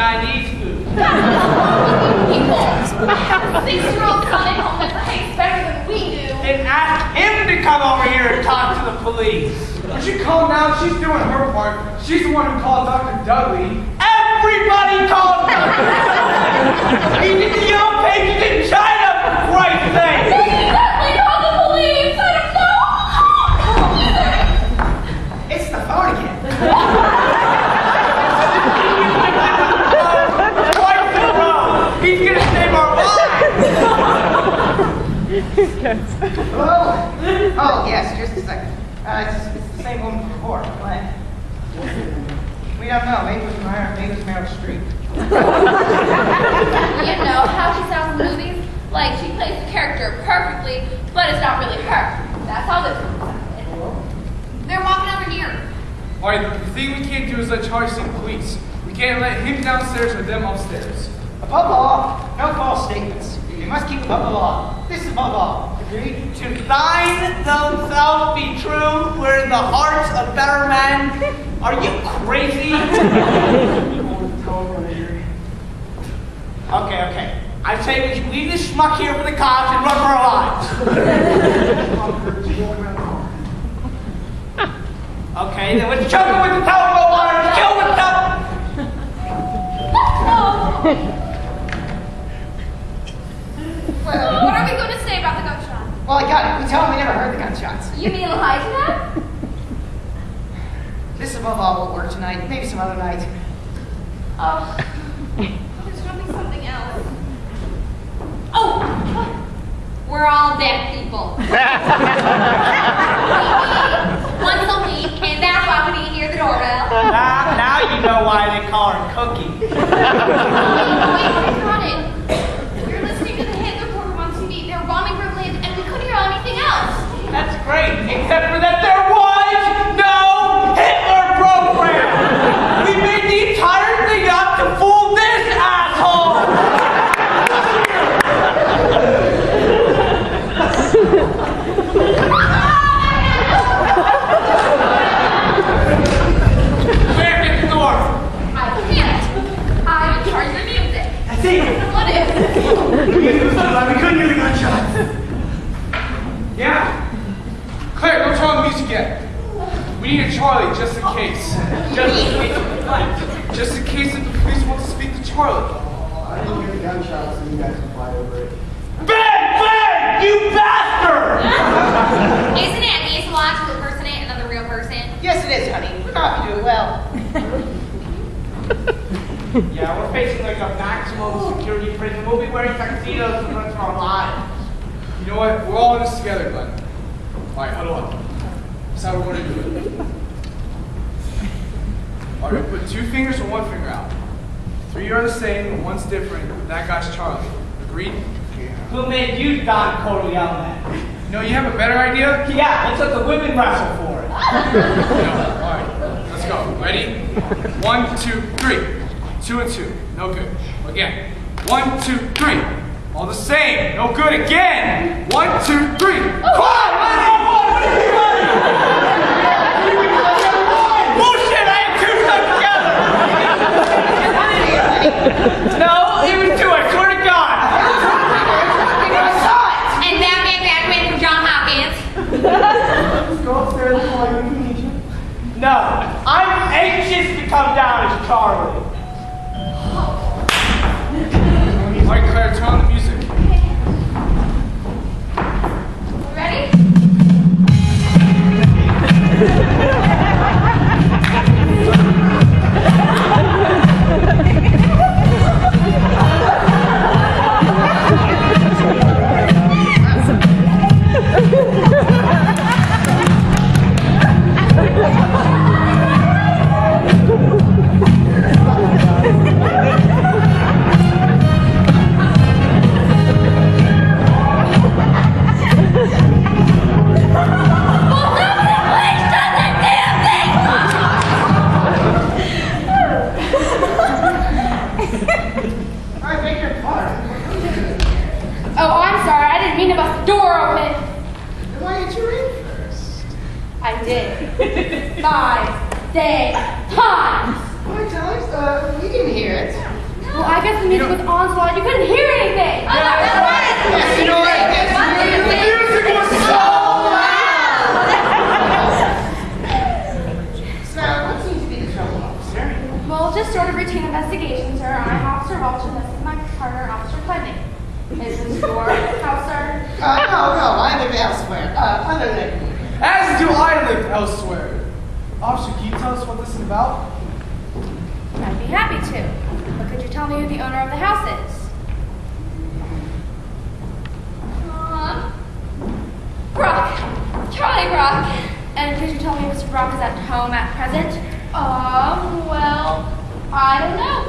Chinese food. People. 6-year-old son at home that behaves better than we do. And ask him to come over here and talk to the police. Would you calm down? She's doing her part. She's the one who called Dr. Dudley. Everybody called him. Even the young patients in China, for Christ's sake. Dudley, call the police. I don't know. It's the phone again. He's gonna save our lives! Oh, yes, just a second. It's the same woman from before. What? We don't know. Maybe it was Meryl Streep. You know how she sounds in movies? Like she plays the character perfectly, but it's not really her. That's how this one sounded. They're walking over here. Alright, the thing we can't do is let Charlie see the police. We can't let him downstairs or them upstairs. Above the law, no false statements. You must keep above the law. This is above all. Agreed? To thine themselves be true, where the hearts of better men. Are you crazy? Okay. I say we should leave this schmuck here for the cops and run for our lives. Okay, then let's choke him with the telephone wire and kill him with What are we going to say about the gunshot? Well, I got it. We tell them we never heard the gunshots. You mean lie to them? This above all will work tonight. Maybe some other night. Oh, there's going to be something else. Oh, we're all deaf people. Once a week, and that's why we need to hear the doorbell. Now you know why they call her Cookie. Wait, run it. You're listening to the hit reporter on TV. They were bombing Berlin, and we couldn't hear anything else. That's great, except for that there was no Hitler program. We made the entire thing up to fool this asshole. Clear, get the door. I can't. I'm in charge of the music. That's it. What if? We couldn't hear the gunshots. Yeah? Claire, don't turn on the music yet. We need a Charlie just in case. Just in case if the police want to speak to Charlie. I didn't hear the gunshots, so you guys can fight over it. Bang, you bastard! Isn't it amusing to impersonate another real person? Yes, it is, honey. We know how to do it well. Yeah, we're facing like a maximum security prison. We'll be wearing tuxedos for the rest of our lives. You know what? We're all in this together, Glenn. Alright, huddle up. That's how we're going to do it. Alright, put 2 fingers and 1 finger out. 3 are the same, and 1's different. That guy's Charlie. Agreed? Who made you Don Corleone? No, you have a better idea? Yeah, let's let the women wrestle for it. No. Alright, let's go. Ready? 1, 2, 3. 2 and 2. No good. Again. 1, 2, 3. All the same. No good. Again. 1, 2, 3. Quiet! Bullshit! I had 2 stuck together. No, it was 2. I swear to God. And that man graduated from John Hopkins. Just go upstairs and call you if we need you. No, I'm anxious to come down as Charlie. Alright, Claire, turn on the music. Ready? Oh, I'm sorry. I didn't mean to bust the door open. Then why didn't you ring first? I did. 5 days times. 5 times? We didn't hear it. I guess the music was on so loud you couldn't hear anything. Yes, you know what? The music was so So, what seems to be the trouble, officer? Well, just sort of routine investigation, sir. I'm Officer Welch, and this is my partner, Officer Clinton. Is this your house, sir? No, I live elsewhere. Other than here. As do I live elsewhere. Officer, can you tell us what this is about? I'd be happy to. But could you tell me who the owner of the house is? Brock. Charlie Brock. And could you tell me if Mr. Brock is at home at present? Well, I don't know.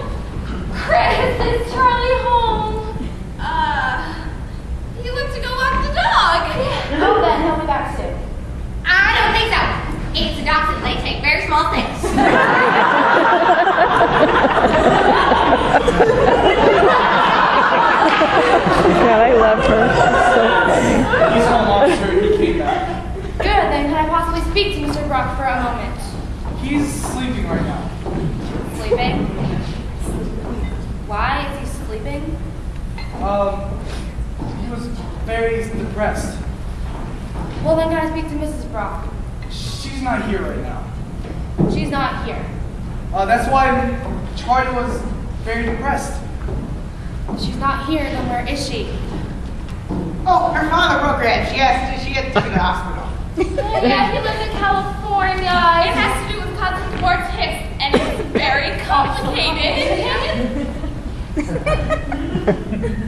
Chris, is Charlie home? He went to go walk the dog. Oh, then he'll be back soon. I don't think so. It's a dachshund. They take very small things. God, I love her. She's so funny. He's home, officer. He came back. Good, then can I possibly speak to Mr. Brock for a moment? He's sleeping right now. Sleeping? Why is he sleeping? He was very depressed. Well, then can I speak to Mrs. Brock? She's not here right now. She's not here. That's why Charlie was very depressed. She's not here, then where is she? Oh, her father broke her head. She had to take her to the hospital. Yeah, he lives in California. It has to do with cousin Ford's hips, and it's very complicated.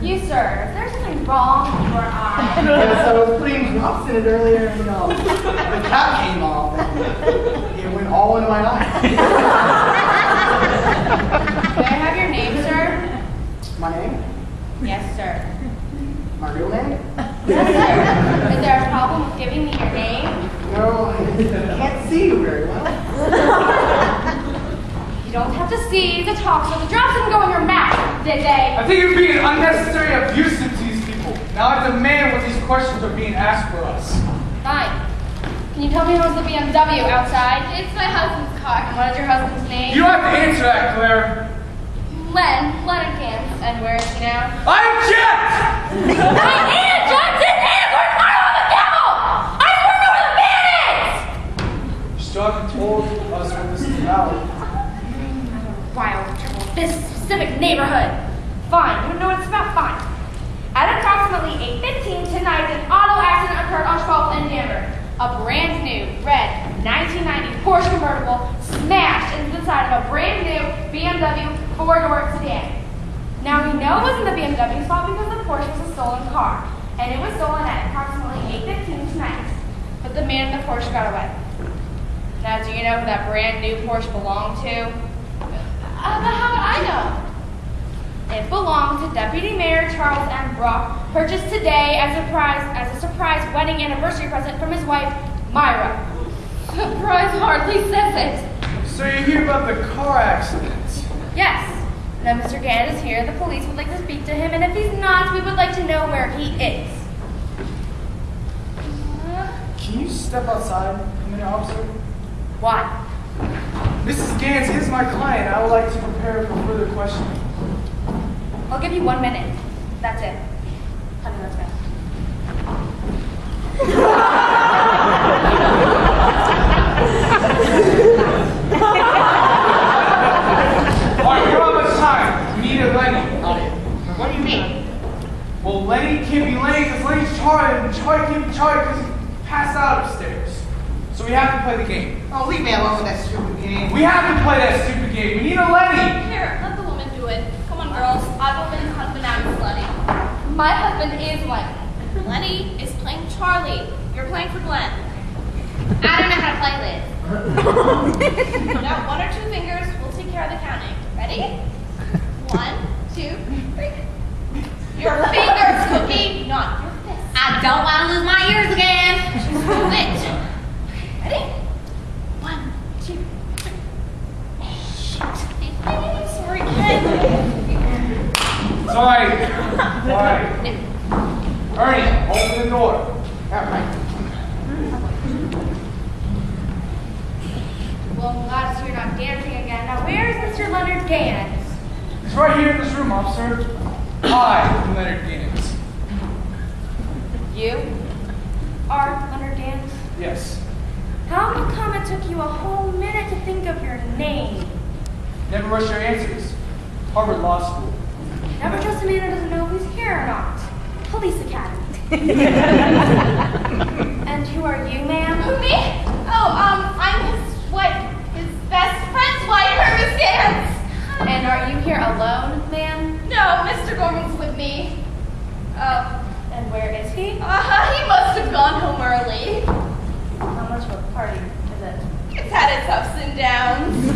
You, sir, is there something wrong with your eye? Yes, I was putting drops in it earlier, and the cap came off. And it went all in my eye. May I have your name, sir? My name? Yes, sir. My real name? Yes, sir. Is there a problem with giving me your name? No, I can't see you very well. You don't have to see to talk, so the drops didn't go in your mouth, did they? I think you're being unnecessary abusive to these people. Now I demand what these questions are being asked for us. Fine. Can you tell me who's the BMW outside? It's my husband's car. And what is your husband's name? You don't have to answer that, Claire. Leonard Gans. And where is he now? I object! Diane Johnson is! Where's my the devil? I swear to know where the man is! You still haven't told us what this is about. Wild trouble. This specific neighborhood. Fine. You don't know what it's about? Fine. At approximately 8:15 tonight, an auto accident occurred on 12th and Danvers. A brand new red 1990 Porsche convertible smashed into the side of a brand new BMW four-door sedan. Now we know it wasn't the BMW's fault because the Porsche was a stolen car, and it was stolen at approximately 8:15 tonight. But the man in the Porsche got away. Now do you know who that brand new Porsche belonged to? But how would I know? It belonged to Deputy Mayor Charles M. Brock, purchased today as a surprise wedding anniversary present from his wife, Myra. Surprise hardly says it. So you hear about the car accident? Yes. Now Mr. Gant is here. The police would like to speak to him, and if he's not, we would like to know where he is. Can you step outside, Commander Officer? Why? Mrs. Gans is my client. I would like to prepare for further questioning. I'll give you 1 minute. That's it. Honey, let's go. Alright, we don't have much time. We need a Lenny. What do you mean? Well, Lenny can't be Lenny because Lenny's Charlie, and Charlie can't be Charlie because he passed out upstairs. So we have to play the game. Oh, leave me alone with that stupid game. We have to play that stupid game. We need a Lenny. Here, let the woman do it. Come on, girls. I've opened his husband out as Lenny. My husband is Lenny. Lenny is playing Charlie. You're playing for Glenn. I don't know how to play Liz. Now, 1 or 2 fingers will take care of the counting. Ready? 1, 2, 3. Your fingers, Cookie, not your fists. I don't want to lose my ears again. Just move it. Ready? 1, 2, 3. Shit. I'm sorry, Ken. It's alright. Alright. Ernie, open the door. All right. Well, I'm glad to see you're not dancing again. Now, where is Mr. Leonard Gans? It's right here in this room, officer. I am Leonard Gaines. You are Leonard Gaines? Yes. How come it took you a whole minute to think of your name? Never rush your answers. Harvard Law School. Never trust a man who doesn't know if he's here or not. Police Academy. And who are you, ma'am? Who, me? Oh, I'm his wife, his best friend's wife, Hermes Gans. And are you here alone, ma'am? No, Mr. Gorman's with me. Oh, And where is he? he must have gone home early. How much of a party is it? It's had its ups and downs.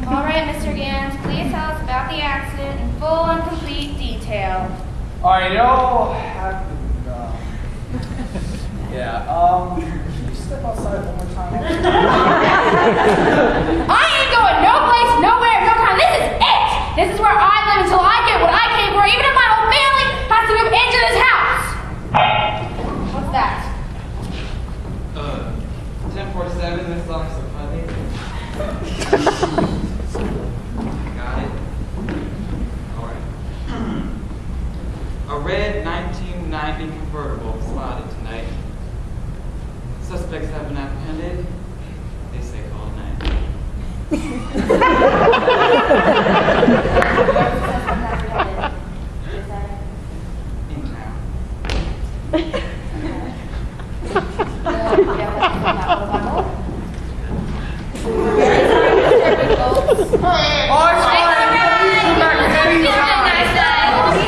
All right, Mr. Gans, please tell us about the accident in full and complete detail. Alright, it all happened, can you step outside one more time? I ain't going no place, nowhere, no time. This is it. This is where I live until I get what I came for, even if my whole family has to move into this house. What's that? 1047, this is Officer Putney. Got it? Alright. A red 1990 convertible spotted tonight. Suspects have been apprehended. They say call it night. In town.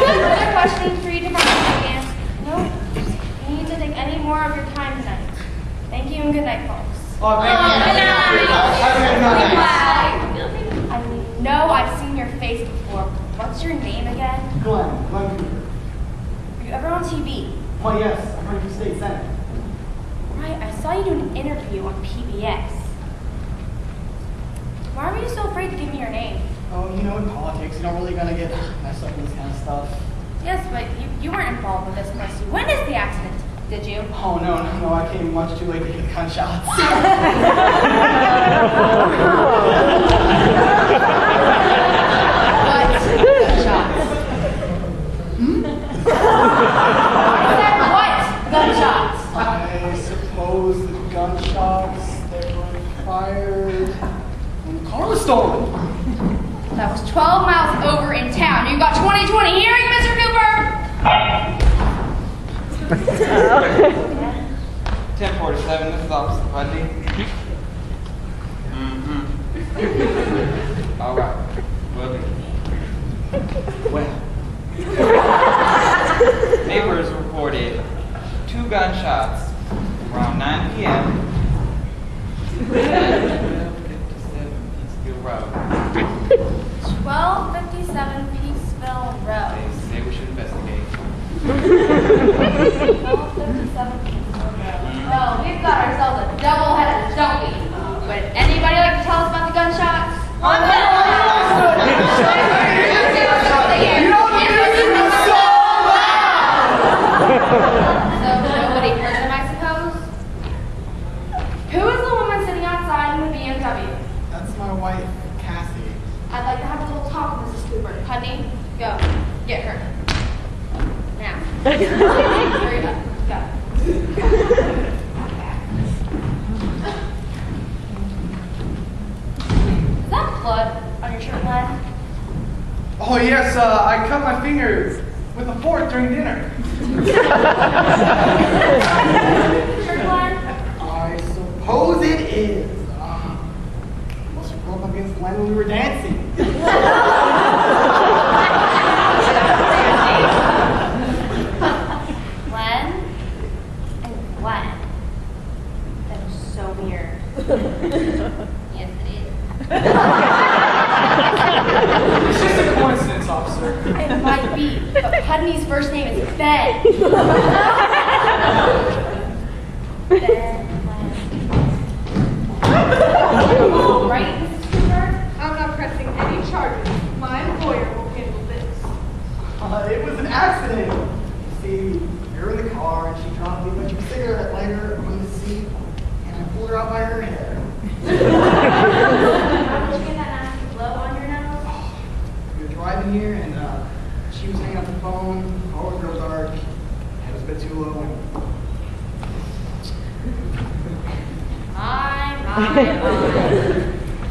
Other questions for you, Department Gans? No? You need to take any more of your time tonight. Thank you and good night, folks. Oh, thank you. I know I've seen your face before. What's your name again? Glenn Cooper. Are you ever on TV? Well, yes, I'm running for state senate. Right, I saw you do an interview on PBS. Why were you so afraid to give me your name? Oh, you know, in politics, you're not really gonna get messed up in this kind of stuff. Yes, but you weren't involved with this, was you? When is the accident? Did you? Oh, no, I came much too late to get gunshots. What gunshots? I said what gunshots? I suppose the gunshots that were fired when the car was stolen. That was 12 miles over in town. You got 20/20 hearing, Mr. Cooper? 1047, this is Officer Putney. Alright, will do. Well, neighbors reported 2 gunshots around 9 p.m. at 1257 Peekskill Road. 1257 Peaksville Road. They say we should investigate. 1257 Peaksville Road. Well, we've got ourselves a double-headed donkey. Would anybody like to tell us about the gunshots? So nobody heard them, I suppose? Who is the woman sitting outside in the BMW? That's my wife, Cassie. I'd like to have a little talk with Mrs. Cooper. Honey, go. Get her. Now. Hurry up. Go. Is that blood on your shirt, Glenn? Oh yes, I cut my fingers with a fork during dinner. Shirt, Glenn? I suppose it is. She broke up against Glenn when we were dancing. Glenn and Glenn. That is so weird. Yes, it is. It's just a coincidence, officer. It might be, but Pudney's first name is Ben. Ben. All right, Mrs. Cooper. I'm not pressing any charges. My lawyer will handle this. It was an accident. See, we were in the car and she dropped me a bunch of cigarette lighter on the seat and I pulled her out by her hair. How did you get that nasty blow on your nose? driving here, and she was hanging up the phone. All was real dark. It was a bit too low. And My.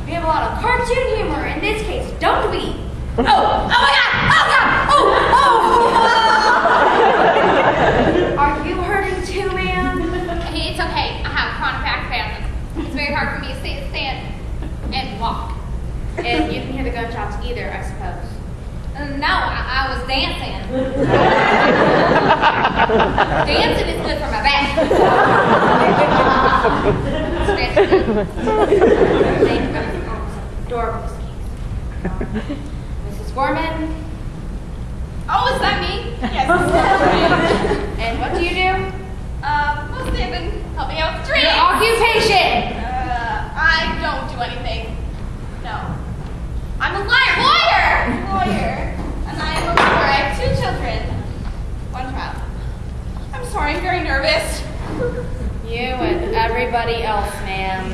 We have a lot of cartoon humor in this case, don't we? Oh my God! Oh! Are you hurting too, ma'am? It's okay. I have chronic back spasms. It's very hard for me to stand and walk. And you didn't hear the gunshots either, I suppose. No, I was dancing. Dancing is good for my back. Adorable. Mrs. Gorman. Oh, is that me? Yes. And what do you do? Well, stand and help me out with the Your trees. occupation. I don't do anything. No. I'm a lawyer. And I am a mother. I have 2 children. 1 child. I'm sorry, I'm very nervous. You and everybody else, ma'am.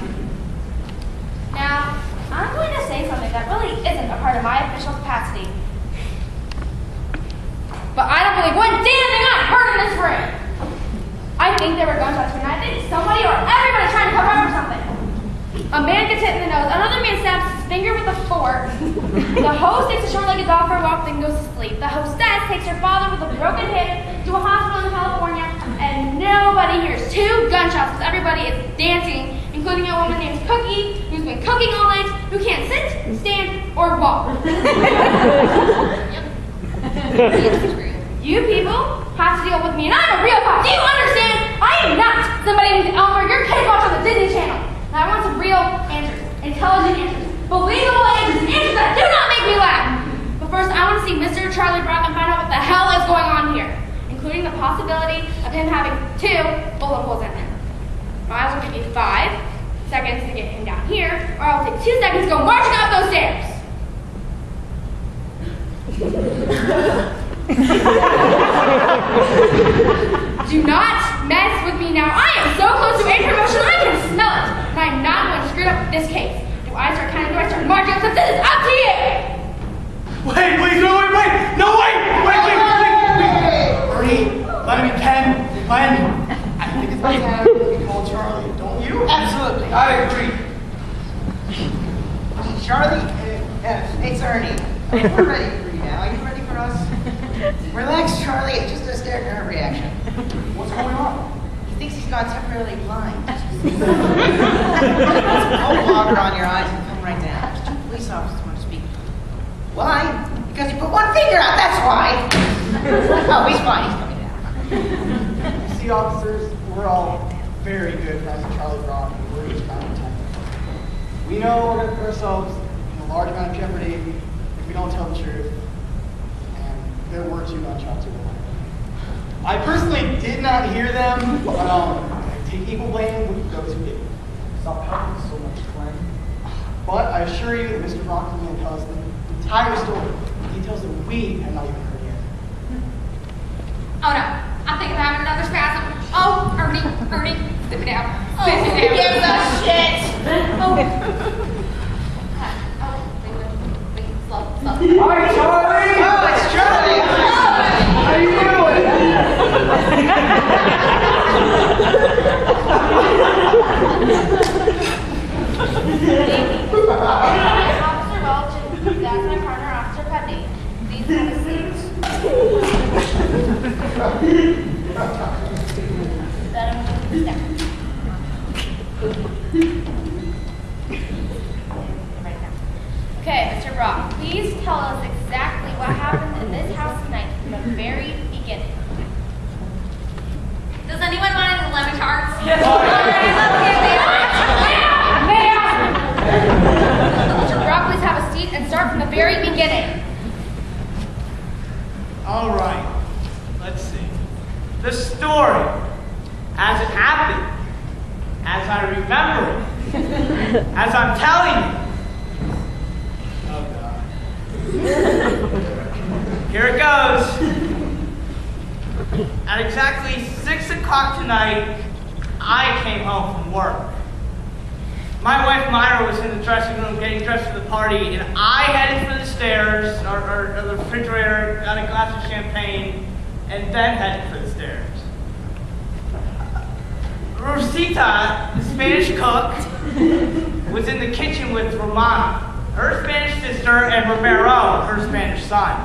Now, I'm going to say something that really isn't a part of my official capacity. But I don't believe one damn thing I've heard in this room. I think there were gunshots here, and I think somebody or everybody trying to cover up for something. A man gets hit in the nose, another man stabs his finger with a fork. The host takes a short-legged dog for a walk, then goes to sleep. The hostess takes her father with a broken hip to a hospital in California, and nobody hears 2 gunshots because everybody is dancing, including a woman named Cookie, who's been cooking all night, who can't sit, stand, or walk. You people have to deal with me, and I'm a real cop. Do you understand? I am not somebody named Elmer your kids watch on the Disney Channel. Now I want some real answers, intelligent answers, believable answers, answers that do not make me laugh. But first, I want to see Mr. Charlie Brock and find out what the hell is going on here, including the possibility of him having 2 bullet holes in him. I will give you 5 seconds to get him down here, or I'll take 2 seconds to go marching up those stairs. Do not mess with me now. I am so close to a promotion, I can smell it. And I'm not going to screw up this case. Do I start counting? Do I start marching up? This is up to you. Wait, please, no, wait. No, wait. Ernie, let him in, Ken. Glenn, I think it's about time we call Charlie, don't you? Absolutely. I agree. Charlie, it's Ernie. We're ready for you now. Are you ready for us? Relax, Charlie. It's just a stare nerve reaction. What's going on? He thinks he's gone temporarily blind. Put some cold water on your eyes and come right down. There's 2 police officers want to speak. Why? Because you put 1 finger out, that's why. Oh, he's fine. He's coming down. You see, officers, we're all very good friends with Charlie Brock, and we're each bound to protect him. We know we're going to put ourselves in a large amount of jeopardy if we don't tell the truth. And there were 2 gunshots over there. I personally did not hear them, but I take equal blame with those who did. Stop helping so much, Glenn. But I assure you that Mr. Brock and me tells the entire story, details that we have not even heard yet. Oh no, I think I'm having another spasm. Oh, Ernie, sit me down. Sit me down. Give the shit! Wait, slow. Hi, Charlie. Oh, it's Charlie. How you doing? Officer Welch, and that's my partner, Officer Putney. Please have a seat. Then I'm going to step. Right now. Okay, Mr. Brock, please tell us exactly what happened in this house tonight from the very beginning. Does anyone want any lemon tarts? Yes. Mr. Brock, please have a seat and start from the very beginning. All right. Let's see. The story, as it happened, as I remember it, as I'm telling you. Oh, God. Here it goes. At exactly 6 o'clock tonight, I came home from work. My wife Myra was in the dressing room getting dressed for the party, and I headed for the stairs, or the refrigerator, got a glass of champagne, and then headed for the stairs. Rosita, the Spanish cook, was in the kitchen with Romana, her Spanish sister, and Romero, her Spanish son.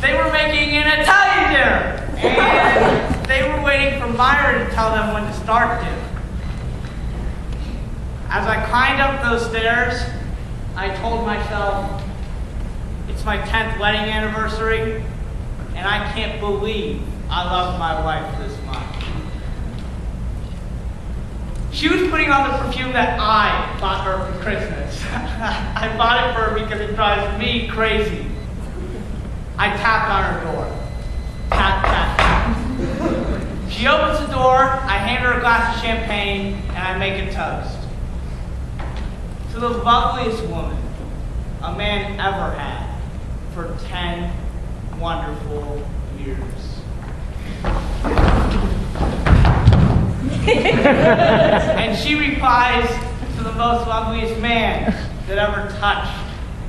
They were making an Italian dinner, and they were waiting for Myra to tell them when to start dinner. As I climbed up those stairs, I told myself, it's my 10th wedding anniversary, and I can't believe I love my wife this much. She was putting on the perfume that I bought her for Christmas. I bought it for her because it drives me crazy. I tapped on her door. Tap, tap, tap. She opens the door, I hand her a glass of champagne, and I make a toast. To the loveliest woman a man ever had for 10 wonderful years. And she replies to the most loveliest man that ever touched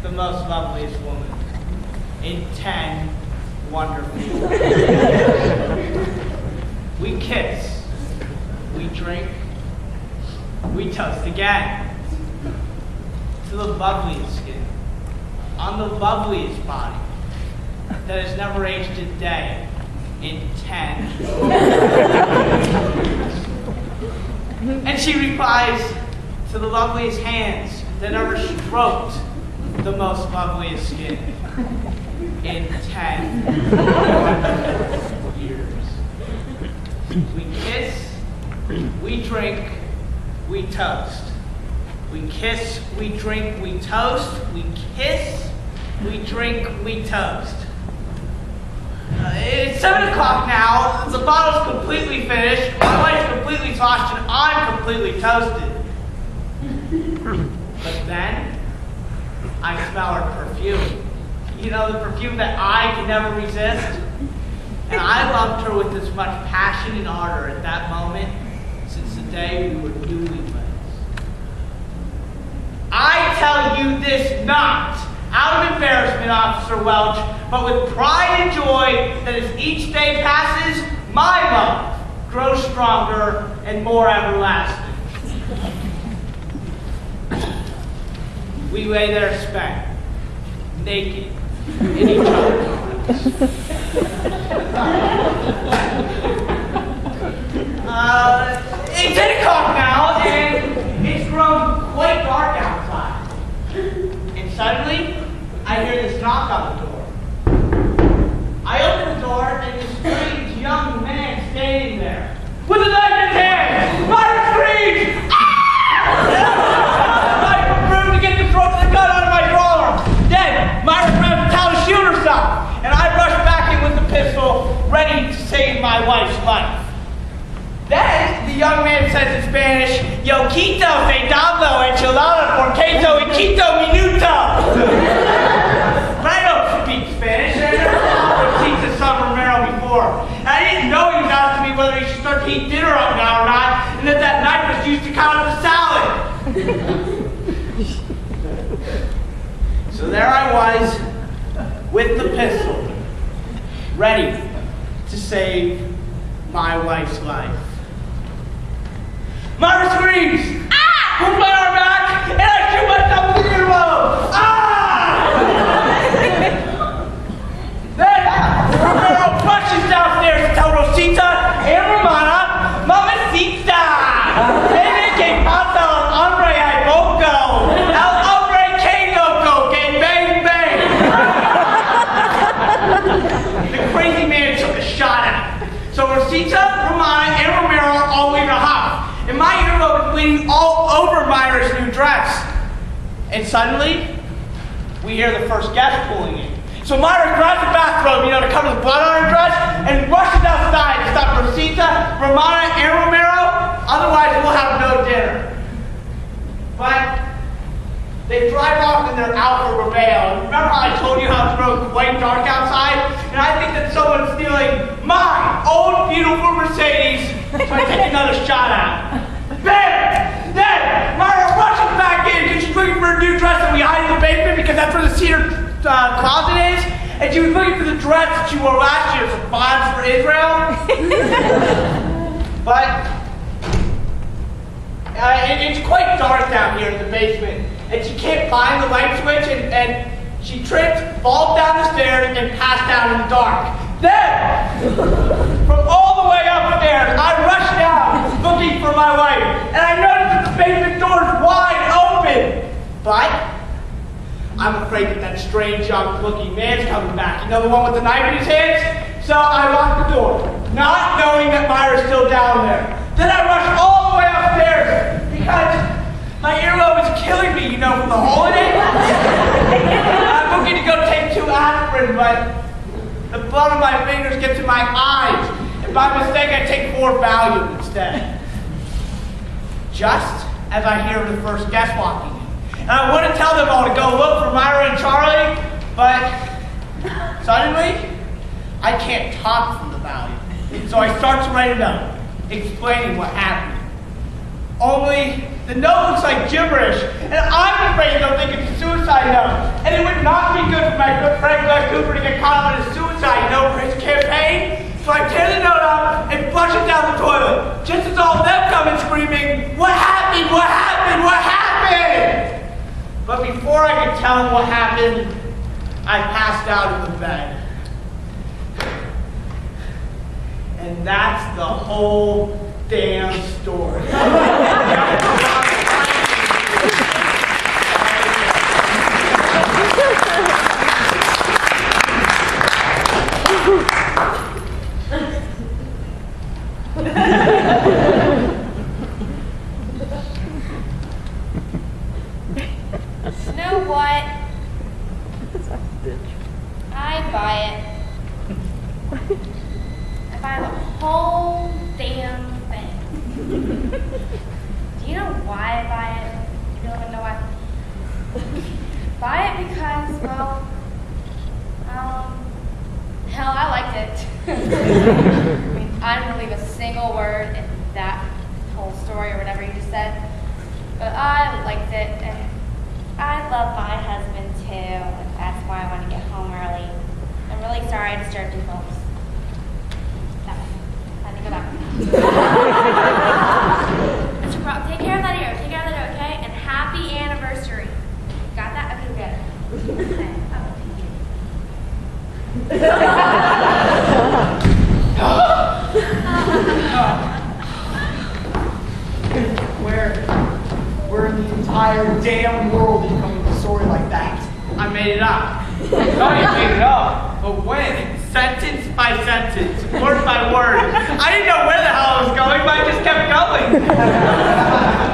the most loveliest woman in 10 wonderful years. We kiss, we drink, we toast again. To the loveliest skin, on the loveliest body that has never aged a day in 10. And she replies to the loveliest hands that ever stroked the most loveliest skin in 10 years. We kiss, we drink, we toast. We kiss, we drink, we toast. We kiss, we drink, we toast. It's 7 o'clock now. The bottle's completely finished. My wife's completely sloshed, and I'm completely toasted. But then, I smell her perfume. You know, the perfume that I can never resist. And I loved her with as much passion and ardor at that moment since the day we were newlyweds. I tell you this not out of embarrassment, Officer Welch, but with pride and joy that as each day passes, my love grows stronger and more everlasting. We lay there spent, naked, in each other's arms. It's 10 o'clock now, and it's grown quite dark outside. And suddenly, I hear this knock on the door. I open the door, and this strange young man standing there, with a knife in his hand. Myra screams! Ah! I prefer to get the gun out of my drawer. Then, Myra grabs a towel to shield herself, and I rush back in with the pistol, ready to save my wife's life. Then, the young man says in Spanish, Yo quito, fedado, enchilada, porqueto, y quito minuto. But I don't speak Spanish. I never saw Rosita's son Romero before. And I didn't know he was asking me whether he should start to heat dinner up now or not, and that that knife was used to cut up the salad. So there I was, with the pistol, ready to save my wife's life. Myra screams, ah! Pulls my arm back, and I shoot myself in the earlobe. Ah! Then, Romero rushes downstairs to tell Rosita and Romana, Mamacita! Baby, que pasa al hombre hay poco? El hombre que loco, que bang bang! The crazy man took a shot at me. So Rosita, Romana, and Romero all leave the house. And my earlobe is bleeding all over Myra's new dress. And suddenly, we hear the first guest pulling in. So Myra grabs the bathrobe, to cover the blood on her dress, and rushes outside to stop Rosita, Romana, and Romero. Otherwise, we'll have no dinner. But they drive off in their Alfa Romeo. Remember how I told you how it's grown quite dark outside? And I think that someone's stealing my old beautiful Mercedes, so I take another shot at it. Bam! Then Myra rushes back in because she's looking for a new dress that we hide in the basement because that's where the cedar closet is. And she was looking for the dress that she wore last year for Bonds for Israel. But it's quite dark down here in the basement. And she can't find the light switch and she tripped, falls down the stairs, and passed out in the dark. Then, from all the way upstairs, I rush down looking for my wife. And I notice that the basement door is wide open. But I'm afraid that strange young-looking man's coming back. You know, the one with the knife in his hands? So I lock the door, not knowing that Myra's still down there. Then I rush all the way upstairs because my earlobe is killing me, you know, from the holiday. I'm looking to go take 2 aspirin, but the blood of my fingers gets in my eyes. And by mistake, I take 4 Valium instead. Just as I hear the first guest walking in. And I want to tell them all to go look for Myra and Charlie, but suddenly, I can't talk from the Valium. So I start to write a note, explaining what happened. Only the note looks like gibberish, and I'm afraid they'll think it's a suicide note. And it would not be good for my good friend Glenn Cooper to get caught up in a suicide note for his campaign. So I tear the note up and flush it down the toilet. Just as all of them come in screaming, "What happened? What happened? What happened?" But before I could tell them what happened, I passed out in the bed. And that's the whole damn story. You know what? I buy it. I buy the whole damn thing. Do you know why I buy it? You don't even know why? Buy it because, well, hell, I liked it. I mean, I didn't believe a single word in that whole story or whatever you just said, but I liked it, and I love my husband too, and that's why I want to get home early. I'm really sorry I disturbed you folks. No, time to go back. Mr. Brock, take care of that ear. Take care of that ear, okay? And happy anniversary. Got that? Okay, good. Okay. Where in the entire damn world did you come up with a story like that? I made it up. No, you made it up. But when? Sentence by sentence, word by word. I didn't know where the hell I was going, but I just kept going.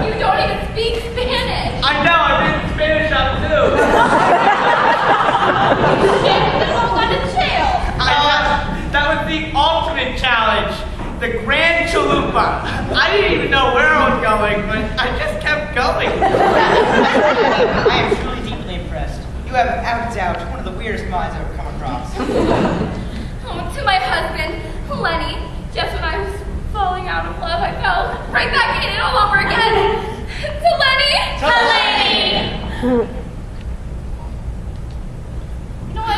You don't even speak Spanish. I know, I've been Spanish up too. They're all going to jail. That was the ultimate challenge. The Grand Chalupa. I didn't even know where I was going, but I just kept going. I am truly deeply impressed. You have, without doubt, one of the weirdest minds I've ever come across. Oh, to my husband, Lenny. Just when I was falling out of love, I fell right back in it all over again. To Lenny. To Lenny. You know what?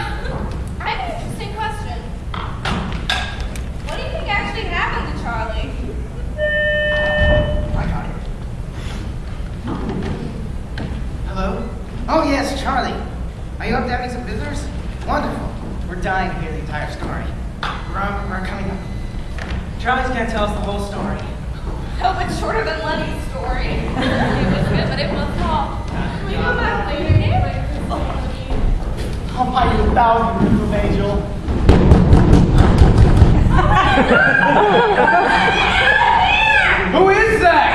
I have an interesting question. What do you think actually happened to Charlie? I got it. Hello? Oh, yes, Charlie. Are you up to having some visitors? Wonderful. We're dying to hear the entire story. We're coming up. Charlie's going to tell us the whole story. Oh, but shorter than Lenny's story. It was good, but it was long. Can we go back later, Nick? I'll buy you 1,000 Ripples, Angel. Who is that?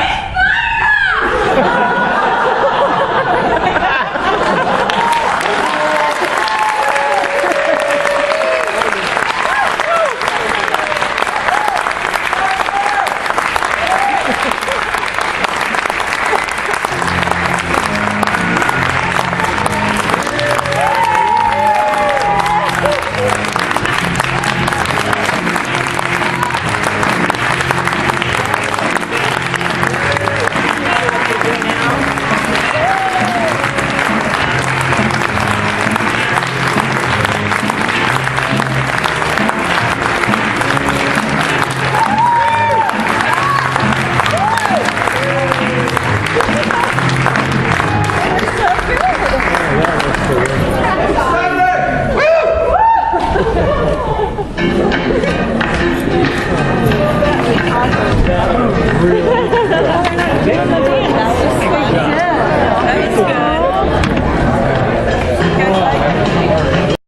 Really?